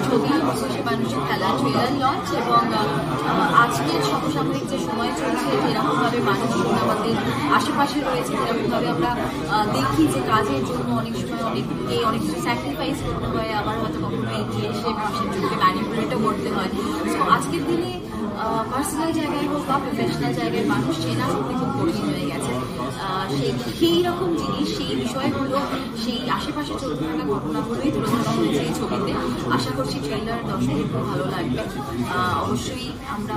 ছবি বসে মানুষের খেলা ট্রেলার লঞ্চ এবং আজকের সমসাময়িক যে সময় চলছে যেরকমভাবে মানুষ আমাদের আশেপাশে রয়েছে যেরকমভাবে আমরা দেখি যে কাজের জন্য অনেক সময় অনেক কিছু স্যাক্রিফাইস করতে হয়, আবার হয়তো কখনো এগিয়ে এসে মানুষের জন্য ম্যানিপুলেটও করতে হয়। তো আজকের দিনে পার্সোনাল জায়গায় হোক বা প্রফেশনাল জায়গায় মানুষ চেনা সত্যি খুব কঠিন হয়ে গেছে। সেই রকম জিনিস, সেই বিষয়গুলো, সেই আশেপাশে চলতে থাকা ঘটনাগুলোই তুলে ধরা হয়েছে এই ছবিতে। আশা করছি ট্রেলার দর্শকের খুব ভালো লাগবে। অবশ্যই আমরা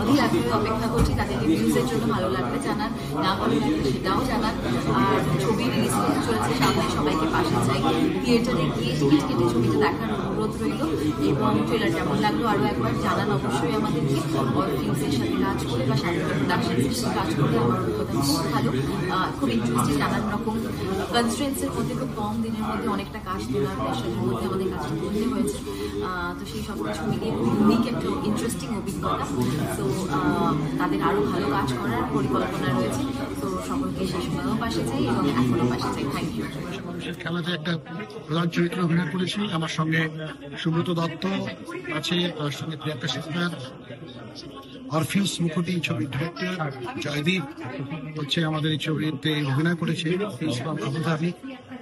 অধীর আগ্রহে অপেক্ষা করছি তাদের রিভিউজের জন্য। ভালো লাগবে জানান, না ভালো লাগবে সেটাও জানান। আর ছবি রিলিজ করতে চলেছে সামনে, সবাইকে পাশে চাই। থিয়েটারে গিয়ে টিকিট কেটে ছবিটা দেখার অনুরোধ রইল এবং ট্রেলার কেমন লাগলো আরও একবার জানান অবশ্যই আমাদেরকে। ফিল্মসের সাথে কাজ করে বা সাধারণ প্রোডাকশনের সাথে কাজ করে আমার অভিজ্ঞতা খুব ভালো, খুব ইন্টারেস্টিং। নানান রকম কনস্ট্রেন্টসের মধ্যে খুব কম দিনের মধ্যে অনেকটা কাজ তোলার প্রেশারের মধ্যে আমাদের কাজটা তুলতে হয়েছে। তো সেই সব কিছু মিলিয়ে খুব ইউনিক একটা ইন্টারেস্টিং অভিজ্ঞতা। তো তাদের আরও ভালো কাজ করার পরিকল্পনা রয়েছে। তো সকলকে সেই সময়ও পাশে চাই এবং এখনও পাশে চাই। Thank you. খেলাতে একটা প্রধান চরিত্র অভিনয় করেছি। আমার সঙ্গে সুব্রত দত্ত আছে, তার সঙ্গে প্রিয়াঙ্কা সিকদার, অরফিউস মুখোটি ছবির ডিরেক্টর, জয়দীপ হচ্ছে আমাদের এই ছবিতে অভিনয় করেছে। আবুধাবি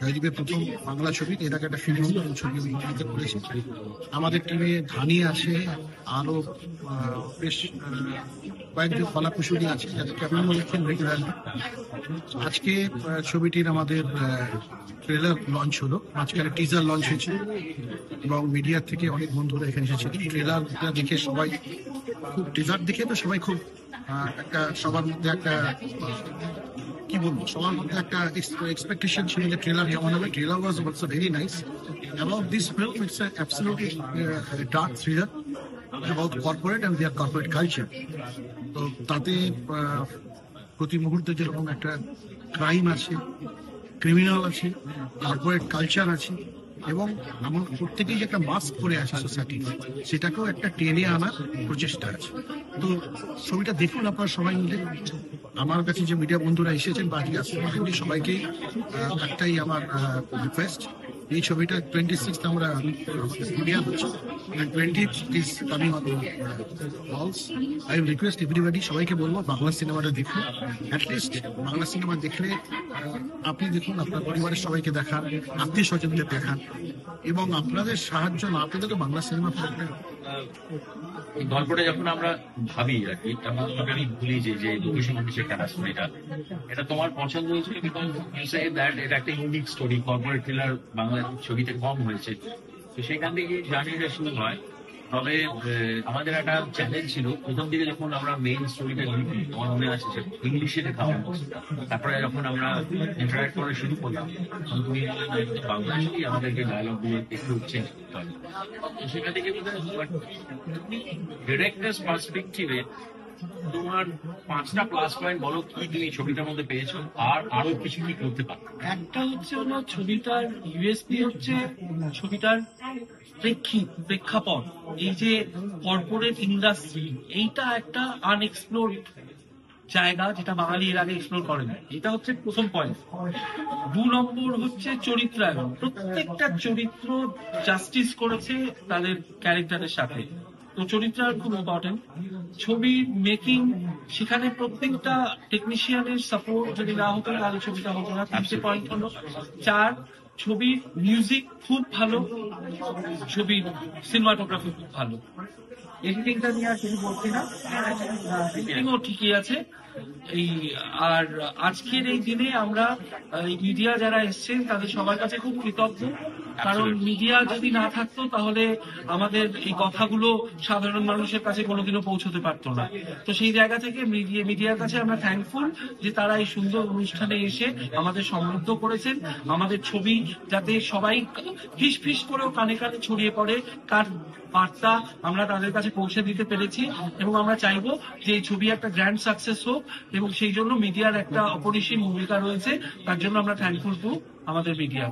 জয়দীপের প্রথম বাংলা ছবি, এর আগে একটা ফিল্ম ছবি অভিনয় করেছে। আমাদের টিমে ধানি আছে, আরো বেশ কয়েকজন কলাকুশলী আছে যাদেরকে আপনারা দেখছেন রেগুলারলি। আজকে ছবিটির আমাদের ট্রেলার লঞ্চ হলো, মাঝখানে টিজার লঞ্চ হয়েছে এবং মিডিয়া থেকে অনেক বন্ধুরা এখানে এসেছিল। ট্রেলারটা দেখে সবাই খুব, টিজার দেখে তো সবাই খুব একটা, সবার মধ্যে একটা কি বলবো, সবার মধ্যে একটা এক্সপেকটেশন ছিল যে ট্রেলার কেমন হবে। Trailer was also very nice about this film. It's absolutely dark thriller about corporate and their corporate culture. তো তাতে প্রতি মুহূর্তে যেরকম একটা ক্রাইম আছে, ক্রিমিনাল আছে, কর্পোরেট কালচার আছে এবং আমার প্রত্যেকেই যে একটা মাস্ক পরে আছে সোসাইটি, সেটাকেও একটা টেনে আনার প্রচেষ্টা আছে। তো ছবিটা দেখুন আপনারা সবাই মিলে। আমার কাছে যে মিডিয়া বন্ধুরা এসেছেন বা আজকে আসছেন সবাইকেই একটাই আমার রিকোয়েস্ট, এই ছবিটা 26 আমরা প্রিমিয়ার হচ্ছে, 20th is coming on halls. I will request everybody, সবাইকে বলবো বাংলা সিনেমাটা দেখুন। অ্যাটলিস্ট বাংলা সিনেমা দেখলে আপনি দেখুন, আপনার পরিবারের সবাইকে দেখান, আত্মীয় স্বজনদের দেখান এবং আপনাদের সাহায্য না পেলে তো বাংলা সিনেমা গল্পটা যখন আমরা ভাবি আর কি, তখন আমি ভুলি যে লোকেশন অফিসের খেলা স্টোরিটা, এটা তোমার পছন্দ হয়েছিল বিকজ ইউ সে দ্যাট এটা একটা unique story, corporate thriller Bangla ছবিতে কম হয়েছে। তো সেখান থেকে জার্নিটা শুরু হয়। তবে আমাদের একটা চ্যালেঞ্জ ছিল প্রথম দিকে যখন আমরা মেইন স্টোরিটা লিখি, আমার মনে আছে যে ইংলিশে লেখা হয়। তারপরে যখন আমরা ইন্টারাক্ট করা শুরু করলাম তখন তুমি বাংলা ছবি আমাদেরকে ডায়লগ গুলো একটু চেঞ্জ করতে হবে। তো সেখান থেকে তুমি ডিরেক্টরস পার্সপেক্টিভে তোমার 5টা প্লাস পয়েন্ট বলো কি তুমি ছবিটার মধ্যে পেয়েছো আর আরো কিছু কি করতে পারো। একটা হচ্ছে হলো ছবিটার ইউএসপি হচ্ছে ছবিটার প্রেক্ষাপট, এই যে কর্পোরেট ইন্ডাস্ট্রি, এইটা একটা আনএক্সপ্লোরড জায়গা যেটা বাঙালি এর আগে এক্সপ্লোর করেনি। এটা হচ্ছে প্রথম পয়েন্ট। 2 নম্বর হচ্ছে চরিত্রায়ন। প্রত্যেকটা চরিত্র জাস্টিস করেছে তাদের ক্যারেক্টারের সাথে, তো চরিত্রায়ন খুব ইম্পর্টেন্ট। ছবির মেকিং, সেখানে প্রত্যেকটা টেকনিশিয়ানের সাপোর্ট যদি না হতো তাহলে ছবিটা হতো না। 3টে পয়েন্ট হলো। 4, ছবির মিউজিক খুব ভালো, ছবির সিনেমাটোগ্রাফি খুব ভালো। এডিটিংটা নিয়ে আর কিছু বলছি না, এডিটিংও ঠিকই আছে। আর আজকের এই দিনে আমরা মিডিয়া যারা এসছেন তাদের সবার কাছে খুব কৃতজ্ঞ, কারণ মিডিয়া যদি না থাকতো তাহলে আমাদের এই কথাগুলো সাধারণ মানুষের কাছে কোনোদিনও পৌঁছতে পারতো না। তো সেই জায়গা থেকে মিডিয়ার কাছে আমরা থ্যাঙ্কফুল যে তারা এই সুন্দর অনুষ্ঠানে এসে আমাদের সমৃদ্ধ করেছেন। আমাদের ছবি যাতে সবাই ফিস ফিস করেও কানে কানে ছড়িয়ে পড়ে, তার বার্তা আমরা তাদের কাছে পৌঁছে দিতে পেরেছি এবং আমরা চাইবো যে এই ছবি একটা গ্র্যান্ড সাকসেস হোক এবং সেই জন্য মিডিয়ার একটা অপরিসীম ভূমিকা রয়েছে। তার জন্য আমরা থ্যাঙ্কফুল টু আমাদের মিডিয়া।